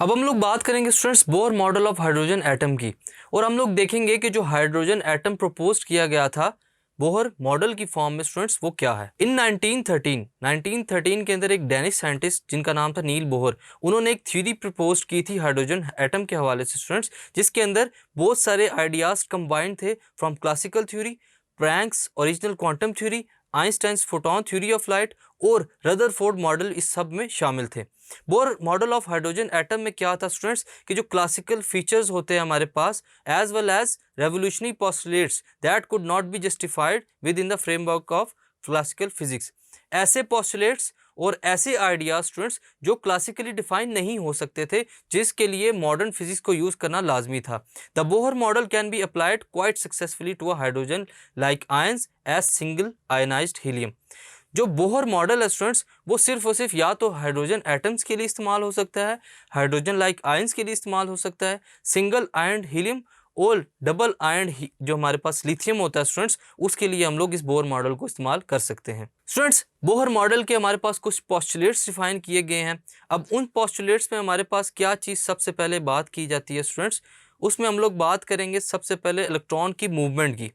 अब हम लोग बात करेंगे students bore model of hydrogen atom की, और हम लोग देखेंगे कि जो हाइड्रोजन एटम प्रपोज किया गया था बोहर मॉडल की फॉर्म में स्टूडेंट्स वो क्या है। इन 1913 के अंदर एक डेनिश साइंटिस्ट जिनका नाम था नील बोहर, उन्होंने एक थ्योरी प्रपोज की थी हाइड्रोजन एटम के हवाले से स्टूडेंट्स, जिसके अंदर बहुत सारे आइडियाज कंबाइंड थे from classical theory, Planck's original quantum theory, Einstein's photon theory of light और रदरफोर्ड मॉडल इस सब में शामिल थे। Bohr model of hydrogen atom में क्या था स्टूडेंट्स कि जो क्लासिकल फीचर्स होते हैं हमारे पास as well as revolutionary postulates that could not be justified within the framework of classical physics, ऐसे पोस्टुलेट्स और ऐसे आइडियाज स्टूडेंट्स जो क्लासिकली डिफाइन नहीं हो सकते थे, जिसके लिए मॉडर्न फिजिक्स को यूज करना लाजमी था। The Bohr model can be applied quite successfully to a hydrogen like ions as single ionized helium. जो बोहर मॉडल है स्टूडेंट्स वो सिर्फ और सिर्फ या तो हाइड्रोजन एटम्स के लिए इस्तेमाल हो सकता है, हाइड्रोजन लाइक आयंस के लिए इस्तेमाल हो सकता है, सिंगल आयन हीलियम और डबल आयन जो हमारे पास लिथियम होता है स्टूडेंट्स, उसके लिए हम लोग इस बोहर मॉडल को इस्तेमाल कर सकते हैं। स्टूडेंट्स बोहर मॉडल के हमारे पास कुछ पोस्टुलेट्स डिफाइन किए गए हैं। अब उन पोस्टुलेट्स में हमारे पास क्या चीज़ सबसे पहले बात की जाती है स्टूडेंट्स, उसमें हम लोग बात करेंगे सबसे पहले इलेक्ट्रॉन की मूवमेंट की,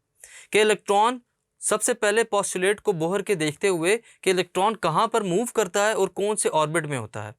कि इलेक्ट्रॉन सबसे पहले पोस्टुलेट को बोहर के देखते हुए कि इलेक्ट्रॉन कहाँ पर मूव करता है और कौन से ऑर्बिट में होता है।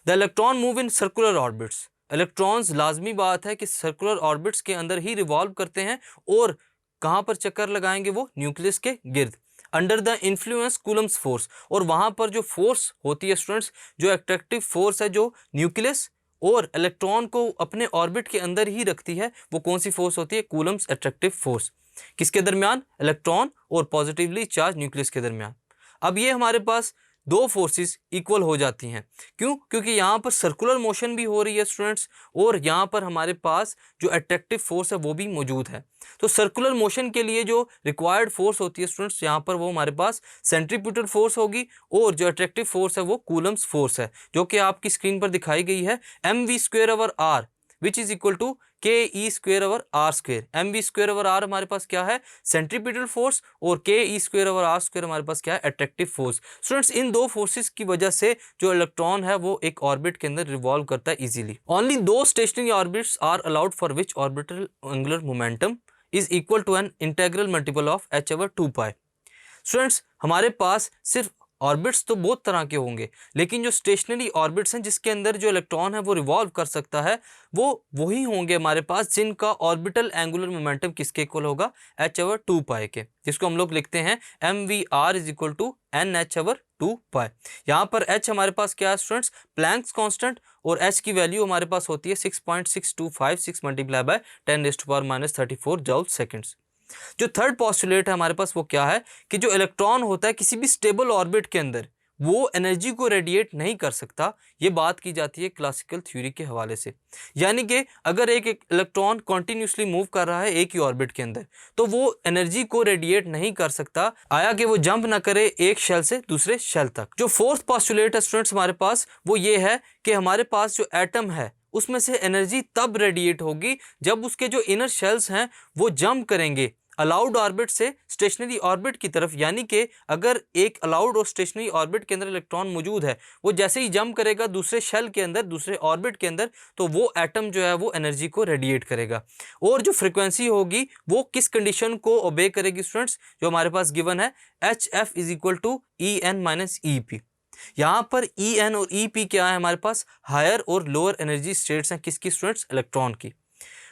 The electron move in circular orbits, electrons लाजमी बात है कि सर्कुलर ऑर्बिट्स के अंदर ही रिवॉल्व करते हैं और कहाँ पर चक्कर लगाएंगे, वो न्यूक्लियस के गिर्द under the influence Coulomb's force, और वहाँ पर जो फोर्स होती है स्टूडेंट्स, जो अट्रैक्टिव फोर्स है जो न्यूक्लियस और इलेक्ट्रॉन को अपने ऑर्बिट के अंदर ही रखती है, वो कौन सी फोर्स होती है, कूलम्स अट्रैक्टिव फोर्स। किसके दरमियान, इलेक्ट्रॉन और पॉजिटिवली चार्ज न्यूक्लियस के दरमियान। अब ये हमारे पास दो फोर्सेस इक्वल हो जाती हैं, क्यों, क्योंकि यहाँ पर सर्कुलर मोशन भी हो रही है स्टूडेंट्स, और यहाँ पर हमारे पास जो अट्रैक्टिव फोर्स है वो भी मौजूद है। तो सर्कुलर मोशन के लिए जो रिक्वायर्ड फोर्स होती है स्टूडेंट्स, यहाँ पर वो हमारे पास सेंट्रीपिटल फोर्स होगी, और जो अट्रैक्टिव फोर्स है वो कूलम्स फोर्स है, जो कि आपकी स्क्रीन पर दिखाई गई है mv²/r which is equal to ke²/r²। mv²/r हमारे पास क्या है, सेंट्रीपिटल फोर्स, और ke²/r² हमारे पास क्या है, अट्रैक्टिव फोर्स। स्टूडेंट्स इन दो फोर्सेस की वजह से जो इलेक्ट्रॉन है वो एक ऑर्बिट के अंदर रिवॉल्व करता है इजीली। ओनली दो stationary orbits are allowed for which orbital angular momentum is equal to an integral multiple of h/2π। Students हमारे पास सिर्फ ऑर्बिट्स तो बहुत तरह के होंगे, लेकिन जो स्टेशनरी ऑर्बिट्स हैं जिसके अंदर जो इलेक्ट्रॉन है वो रिवॉल्व कर सकता है, वो वही होंगे हमारे पास जिनका ऑर्बिटल एंगुलर मोमेंटम किसके इक्वल होगा, h/2π के, जिसको हम लोग लिखते हैं mvr is equal to nh/2π। यहाँ पर h हमारे पास क्या है स्टूडेंट्स, प्लैंक्स कांस्टेंट, और h की वैल्यू हमारे पास होती है 6.6256 मल्टीप्लाई बाय 10⁻⁻34 जूल सेकेंड्स। जो थर्ड पोस्टुलेट है हमारे पास वो क्या है कि जो इलेक्ट्रॉन होता है किसी भी स्टेबल ऑर्बिट के अंदर वो एनर्जी को रेडिएट नहीं कर सकता, ये बात की जाती है क्लासिकल थ्योरी के हवाले से। यानी कि अगर एक इलेक्ट्रॉन कॉन्टिन्यूसली मूव कर रहा है एक ही ऑर्बिट के अंदर, तो वो एनर्जी को रेडिएट नहीं कर सकता, आया कि वो जंप ना करे एक शेल से दूसरे शेल तक। जो फोर्थ पोस्टुलेट है स्टूडेंट्स हमारे पास वो ये है कि हमारे पास जो एटम है उसमें से एनर्जी तब रेडिएट होगी जब उसके जो इनर शेल्स हैं वो जंप करेंगे अलाउड ऑर्बिट से स्टेशनरी ऑर्बिट की तरफ। यानी कि अगर एक अलाउड और स्टेशनरी ऑर्बिट के अंदर इलेक्ट्रॉन मौजूद है, वो जैसे ही जंप करेगा दूसरे शेल के अंदर, दूसरे ऑर्बिट के अंदर, तो वो एटम जो है वो एनर्जी को रेडिएट करेगा। और जो फ्रीक्वेंसी होगी वो किस कंडीशन को ओबे करेगी स्टूडेंट्स, जो हमारे पास गिवन है hf is equal to En-EP। यहाँ पर En और EP क्या है हमारे पास, हायर और लोअर एनर्जी स्टेट्स हैं किसकी स्टूडेंट्स, इलेक्ट्रॉन की।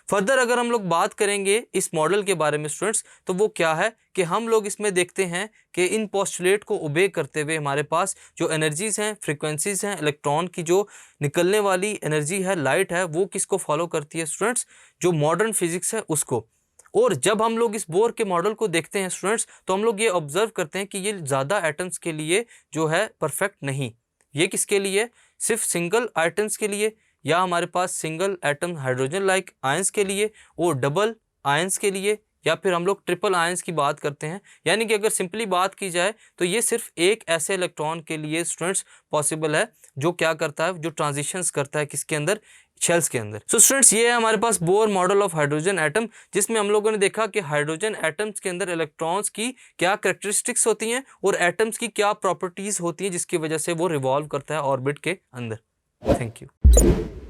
फर्दर अगर हम लोग बात करेंगे इस मॉडल के बारे में स्टूडेंट्स, तो वो क्या है कि हम लोग इसमें देखते हैं कि इन पोस्टुलेट को ओबे करते हुए हमारे पास जो एनर्जीज हैं, फ्रीक्वेंसीज हैं, इलेक्ट्रॉन की जो निकलने वाली एनर्जी है, लाइट है, वो किसको फॉलो करती है स्टूडेंट्स, जो मॉडर्न फिजिक्स है उसको। और जब हम लोग इस बोर के मॉडल को देखते हैं स्टूडेंट्स, तो हम लोग ये ऑब्जर्व करते हैं कि ये ज़्यादा एटम्स के लिए जो है परफेक्ट नहीं, ये किसके लिए, सिर्फ सिंगल एटम्स के लिए, या हमारे पास single atom hydrogen like ions के लिए और डबल आयंस के लिए, या फिर हम लोग ट्रिपल आयंस की बात करते हैं। यानी कि अगर सिंपली बात की जाए तो ये सिर्फ एक ऐसे इलेक्ट्रॉन के लिए स्टूडेंट्स पॉसिबल है जो क्या करता है, जो ट्रांजिशंस करता है किसके अंदर, शेल्स के अंदर। सो स्टूडेंट्स ये है हमारे पास Bohr model of hydrogen atom, जिसमें हम लोगों ने देखा कि हाइड्रोजन एटम्स के अंदर इलेक्ट्रॉन्स की क्या कैरेक्टरिस्टिक्स होती हैं और एटम्स की क्या प्रॉपर्टीज होती हैं जिसकी वजह से वो रिवॉल्व करता है ऑर्बिट के अंदर। Thank you.